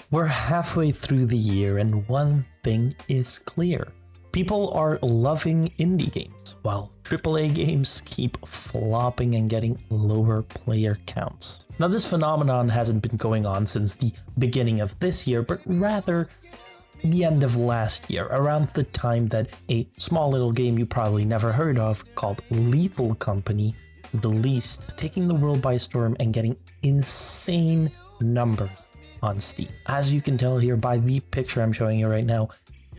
We're halfway through the year and one thing is clear. People are loving indie games, while AAA games keep flopping and getting lower player counts. Now this phenomenon hasn't been going on since the beginning of this year, but rather the end of last year, around the time that a small little game you probably never heard of called Lethal Company released, taking the world by storm and getting insane numbers on Steam. As you can tell here by the picture I'm showing you right now,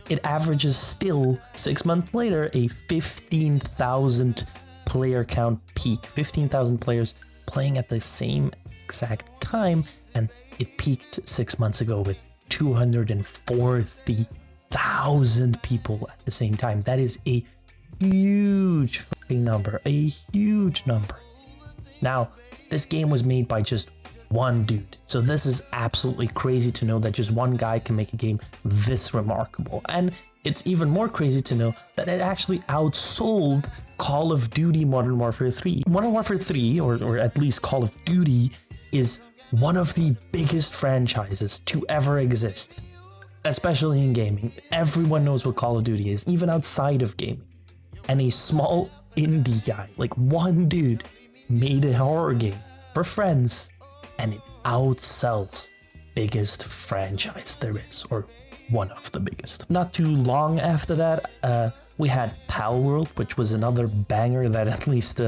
it averages still 6 months later a 15,000 player count peak, 15,000 players playing at the same exact time, and it peaked 6 months ago with 240,000 people at the same time. That is a huge fucking number, a huge number. Now, this game was made by just one dude, so this is absolutely crazy to know that just one guy can make a game this remarkable. And it's even more crazy to know that it actually outsold Call of Duty Modern Warfare 3. Modern Warfare 3, or at least Call of Duty, is one of the biggest franchises to ever exist, especially in gaming. Everyone knows what Call of Duty is, even outside of gaming. And a small indie guy, like one dude, made a horror game for friends, and it outsells biggest franchise there is, or one of the biggest. Not too long after that, we had Palworld, which was another banger that at least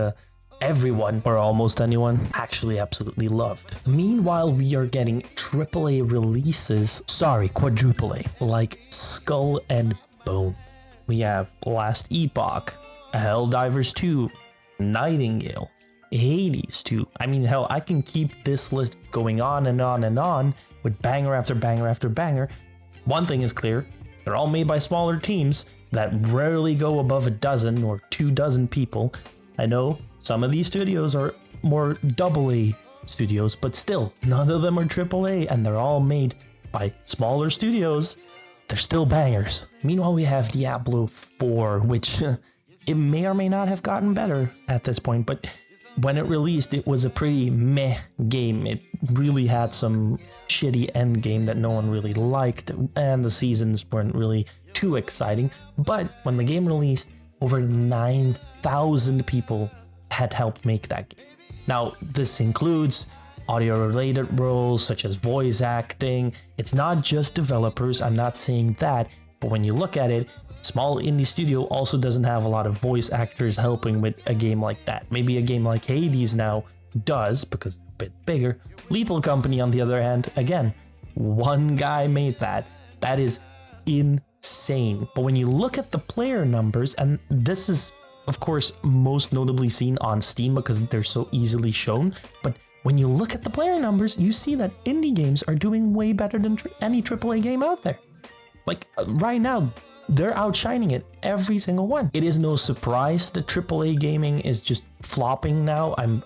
everyone, or almost anyone, actually absolutely loved. Meanwhile, we are getting AAA releases, quadruple A, like Skull and Bones. We have Last Epoch, Helldivers 2, Nightingale, Hades 2. I mean, hell, I can keep this list going on and on and on with banger after banger after banger. One thing is clear, they're all made by smaller teams that rarely go above a dozen or 24 people. I know some of these studios are more AA studios, but still, none of them are AAA, and they're all made by smaller studios. They're still bangers. Meanwhile, we have Diablo 4, which it may or may not have gotten better at this point, but when it released, it was a pretty meh game. It really had some shitty end game that no one really liked, and the seasons weren't really too exciting. But when the game released, over 9,000 people had helped make that game. Now, this includes audio-related roles such as voice acting. It's not just developers, I'm not saying that, but when you look at it, small indie studio also doesn't have a lot of voice actors helping with a game like that. Maybe a game like Hades now does, because it's a bit bigger. Lethal Company, on the other hand, again, one guy made that. That is insane. But when you look at the player numbers, and this is, of course, most notably seen on Steam because they're so easily shown, but when you look at the player numbers, you see that indie games are doing way better than any AAA game out there. Like, right now, they're outshining it, every single one. It is no surprise that AAA gaming is just flopping now. I'm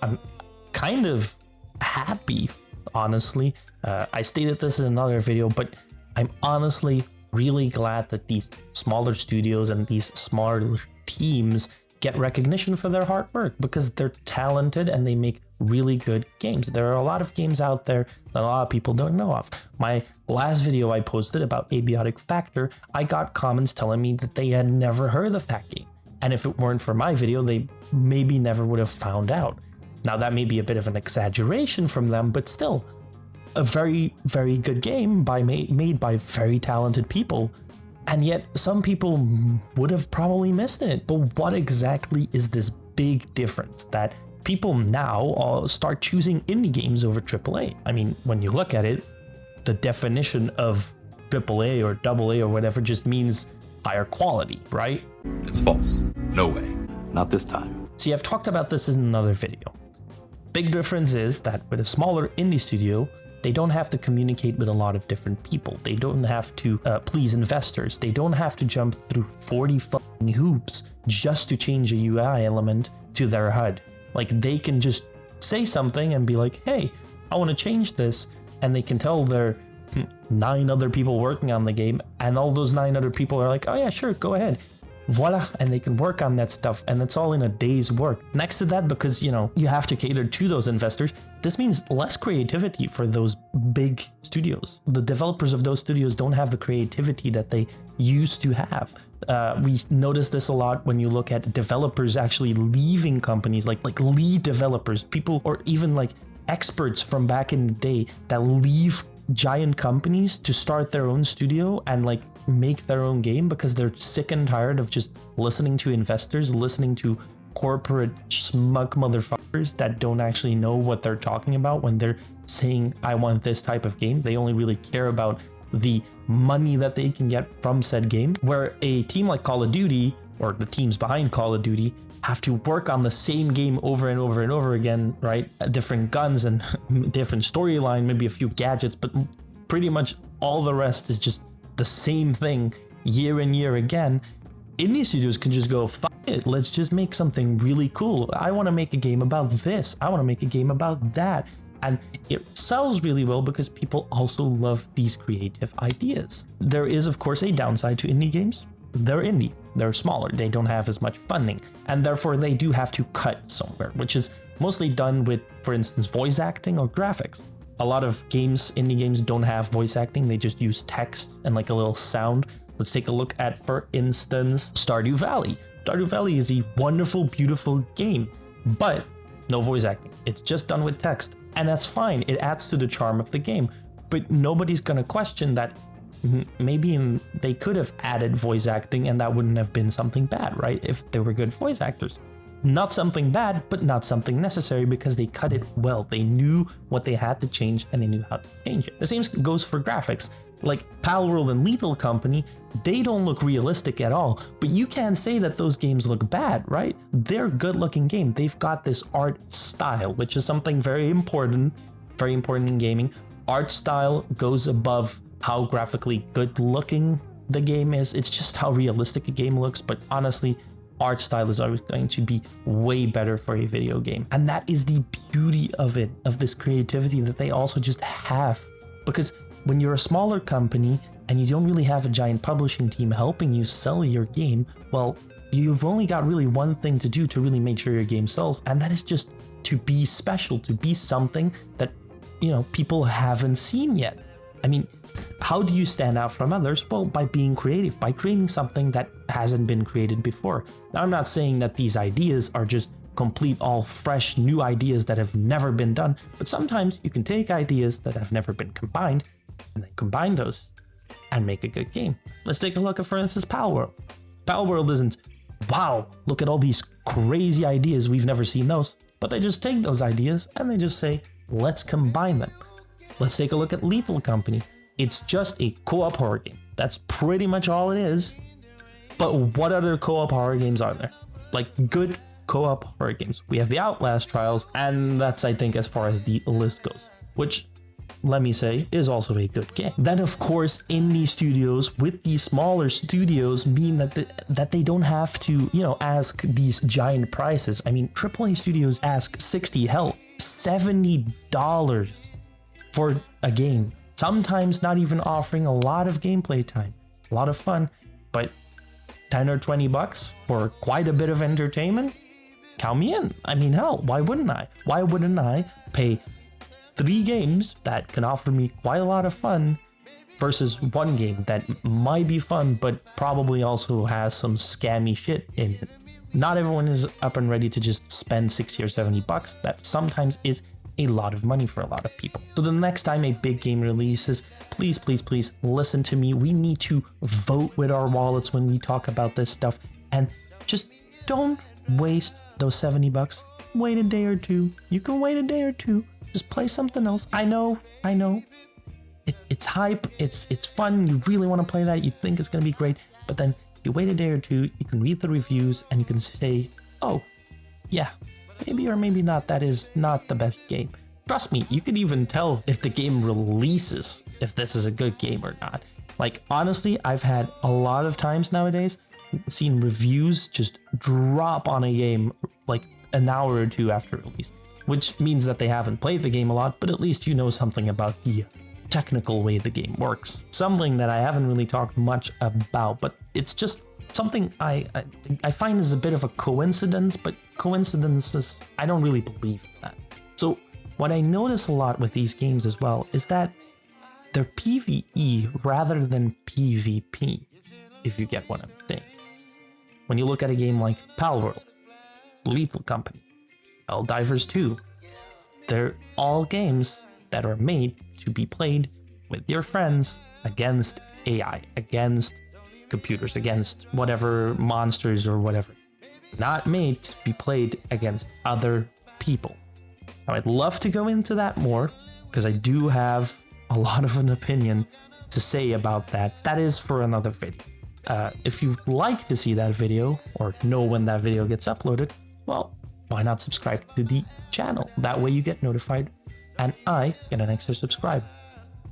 kind of happy, honestly. I stated this in another video, but I'm honestly really glad that these smaller studios and these smaller teams get recognition for their hard work, because they're talented and they make really good games. There are a lot of games out there that a lot of people don't know of. My last video I posted about Abiotic Factor, I got comments telling me that they had never heard of that game. And if it weren't for my video, they maybe never would have found out. Now that may be a bit of an exaggeration from them, but still, a very, very good game made by very talented people. And yet some people would have probably missed it. But what exactly is this big difference that people now start choosing indie games over AAA? I mean, when you look at it, the definition of AAA or AA or whatever just means higher quality, right? It's false. No way. Not this time. See, I've talked about this in another video. Big difference is that with a smaller indie studio, they don't have to communicate with a lot of different people. They don't have to please investors. They don't have to jump through 40 fucking hoops just to change a UI element to their HUD. Like, they can just say something and be like, hey, I want to change this. And they can tell their 9 other people working on the game. And all those 9 other people are like, oh yeah, sure, go ahead. voila, and they can work on that stuff, and it's all in a day's work. Next to that, because you have to cater to those investors, this means less creativity for those big studios. The developers of those studios don't have the creativity that they used to have. We notice this a lot when you look at developers actually leaving companies, like lead developers, people, or even like experts from back in the day that leave giant companies to start their own studio and like make their own game because they're sick and tired of just listening to investors, listening to corporate smug motherfuckers that don't actually know what they're talking about when they're saying, I want this type of game. They only really care about the money that they can get from said game. Where a team like Call of Duty, or the teams behind Call of Duty, have to work on the same game over and over and over again, right? Different guns and different storyline, maybe a few gadgets, but pretty much all the rest is just the same thing year and year again. Indie studios can just go, fuck it, let's just make something really cool. I want to make a game about this. I want to make a game about that. And it sells really well because people also love these creative ideas. There is, of course, a downside to indie games. They're indie, they're smaller, they don't have as much funding, and therefore they do have to cut somewhere, which is mostly done with, for instance, voice acting or graphics. A lot of games, indie games, don't have voice acting, they just use text and like a little sound. Let's take a look at, for instance, Stardew Valley. Stardew Valley is a wonderful, beautiful game, but no voice acting. It's just done with text, and that's fine. It adds to the charm of the game, but nobody's gonna question that. Maybe they could have added voice acting and that wouldn't have been something bad, right? If they were good voice actors. Not something bad, but not something necessary because they cut it well. They knew what they had to change and they knew how to change it. The same goes for graphics. Like Palworld and Lethal Company, they don't look realistic at all, but you can't say that those games look bad, right? They're good looking game. They've got this art style, which is something very important in gaming. Art style goes above how graphically good looking the game is. It's just how realistic a game looks, but honestly, art style is always going to be way better for a video game. And that is the beauty of it, of this creativity that they also just have. Because when you're a smaller company and you don't really have a giant publishing team helping you sell your game, well, you've only got really one thing to do to really make sure your game sells, and that is just to be special, to be something that, people haven't seen yet. I mean, how do you stand out from others? Well, by being creative, by creating something that hasn't been created before. Now, I'm not saying that these ideas are just complete, all fresh, new ideas that have never been done, but sometimes you can take ideas that have never been combined and then combine those and make a good game. Let's take a look at, for instance, Palworld. Palworld isn't, wow, look at all these crazy ideas, we've never seen those, but they just take those ideas and they just say, let's combine them. Let's take a look at Lethal Company. It's just a co-op horror game. That's pretty much all it is. But what other co-op horror games are there? Like good co-op horror games. We have the Outlast Trials, and that's, I think, as far as the list goes, which, let me say, is also a good game. Then, of course, indie studios with these smaller studios mean that they don't have to, ask these giant prices. I mean, AAA studios ask $60, hell, $70 for a game. Sometimes not even offering a lot of gameplay time, a lot of fun, but 10 or 20 bucks for quite a bit of entertainment? Count me in. I mean, hell, why wouldn't I? Why wouldn't I pay 3 games that can offer me quite a lot of fun versus one game that might be fun, but probably also has some scammy shit in it? Not everyone is up and ready to just spend 60 or 70 bucks. That sometimes is a lot of money for a lot of people. So the next time a big game releases, please, please, please listen to me. We need to vote with our wallets when we talk about this stuff, and just don't waste those 70 bucks. Wait a day or two. You can wait a day or two. Just play something else. I know. It's hype. It's fun. You really want to play that. You think it's going to be great. But then you wait a day or two, you can read the reviews and you can say, oh, yeah, maybe or maybe not, that is not the best game. Trust me, you can even tell if the game releases if this is a good game or not. Like, honestly, I've had a lot of times nowadays seen reviews just drop on a game like an hour or two after release, which means that they haven't played the game a lot, but at least you know something about the technical way the game works. Something that I haven't really talked much about, but it's just something I find is a bit of a coincidence, but coincidences, I don't really believe in that. So what I notice a lot with these games as well is that they're PvE rather than PvP, if you get what I'm saying. When you look at a game like Palworld, Lethal Company, Helldivers 2, they're all games that are made to be played with your friends against AI, against computers, against whatever monsters or whatever. Not made to be played against other people. Now, I'd love to go into that more because I do have a lot of an opinion to say about that. That is for another video. If you'd like to see that video or know when that video gets uploaded, well, why not subscribe to the channel? That way you get notified and I get an extra subscribe.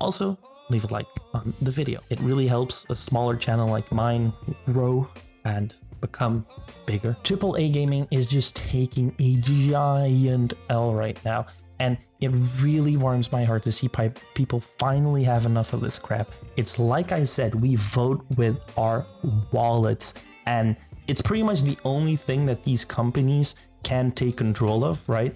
Also, leave a like on the video. It really helps a smaller channel like mine grow and become bigger. AAA gaming is just taking a giant L right now, and it really warms my heart to see people finally have enough of this crap. It's like I said, we vote with our wallets, and it's pretty much the only thing that these companies can take control of, right?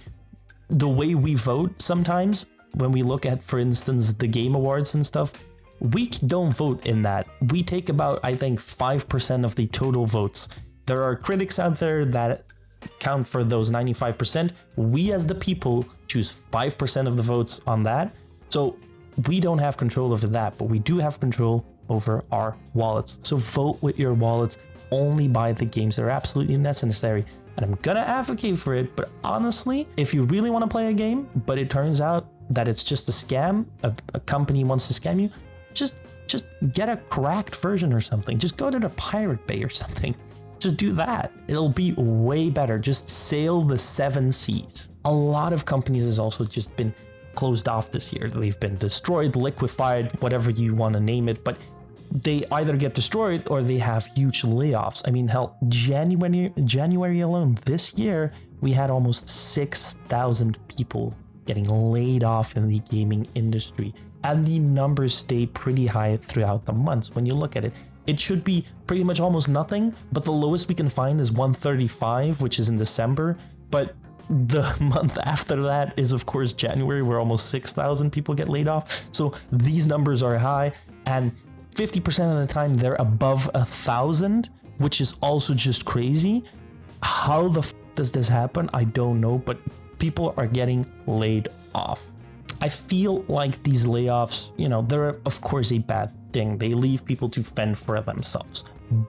The way we vote sometimes, when we look at, for instance, the Game Awards and stuff, we don't vote in that. We take about, I think, 5% of the total votes. There are critics out there that count for those 95%. We as the people choose 5% of the votes on that. So we don't have control over that, but we do have control over our wallets. So vote with your wallets. Only buy the games that are absolutely necessary. And I'm gonna advocate for it, but honestly, if you really want to play a game, but it turns out that it's just a scam, a company wants to scam you, just get a cracked version or something. Just go to the Pirate Bay or something. Just do that. It'll be way better. Just sail the 7 seas. A lot of companies has also just been closed off this year. They've been destroyed, liquefied, whatever you want to name it, but they either get destroyed or they have huge layoffs. I mean, hell, January alone this year, we had almost 6,000 people getting laid off in the gaming industry. And the numbers stay pretty high throughout the months. When you look at it, it should be pretty much almost nothing, but the lowest we can find is 135, which is in December. But the month after that is, of course, January, where almost 6,000 people get laid off. So these numbers are high, and 50% of the time they're above 1,000, which is also just crazy. How the f does this happen? I don't know, but people are getting laid off. I feel like these layoffs, you know, they're of course a bad thing. They leave people to fend for themselves.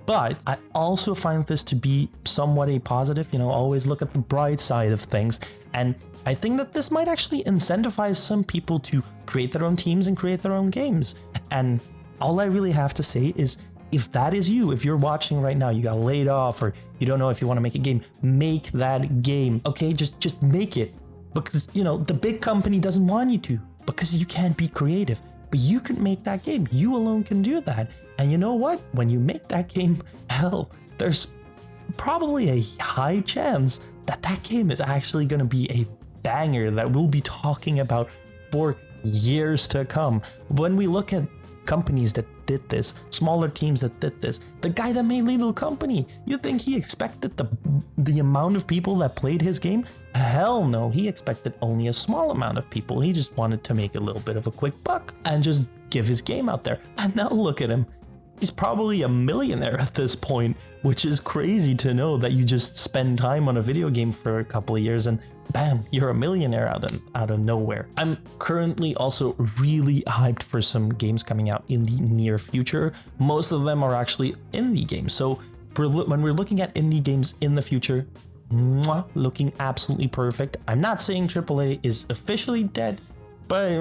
But I also find this to be somewhat a positive, you know, always look at the bright side of things. And I think that this might actually incentivize some people to create their own teams and create their own games. And all I really have to say is, if that is you, if you're watching right now, you got laid off or you don't know if you want to make a game, make that game. Okay, just make it. Because, you know, the big company doesn't want you to, because you can't be creative. But you can make that game. You alone can do that. And you know what? When you make that game, hell, there's probably a high chance that that game is actually going to be a banger that we'll be talking about for years to come. When we look at companies that did this, smaller teams that did this, the guy that made Lethal Company, you think he expected the amount of people that played his game? Hell no, he expected only a small amount of people. He just wanted to make a little bit of a quick buck and just give his game out there. And now look at him. He's probably a millionaire at this point, which is crazy to know that you just spend time on a video game for a couple of years and bam, you're a millionaire out of nowhere. I'm currently also really hyped for some games coming out in the near future. Most of them are actually indie games. So when we're looking at indie games in the future, looking absolutely perfect. I'm not saying AAA is officially dead, but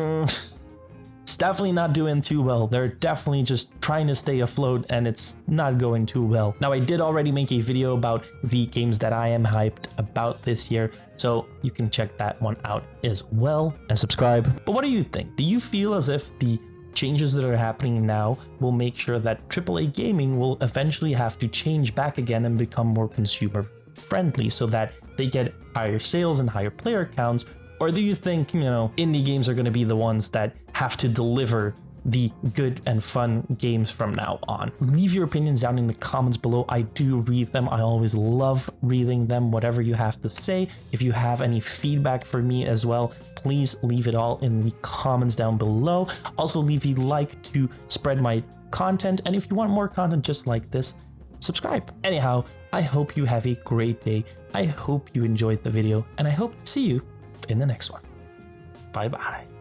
it's definitely not doing too well. They're definitely just trying to stay afloat and it's not going too well. Now, I did already make a video about the games that I am hyped about this year, so you can check that one out as well and subscribe. But what do you think? Do you feel as if the changes that are happening now will make sure that AAA gaming will eventually have to change back again and become more consumer friendly so that they get higher sales and higher player counts? Or do you think, you know, indie games are going to be the ones that have to deliver the good and fun games from now on. Leave your opinions down in the comments below. I do read them. I always love reading them, whatever you have to say. If you have any feedback for me as well, please leave it all in the comments down below. Also leave a like to spread my content, and if you want more content just like this, subscribe. Anyhow, I hope you have a great day. I hope you enjoyed the video, and I hope to see you in the next one. Bye bye.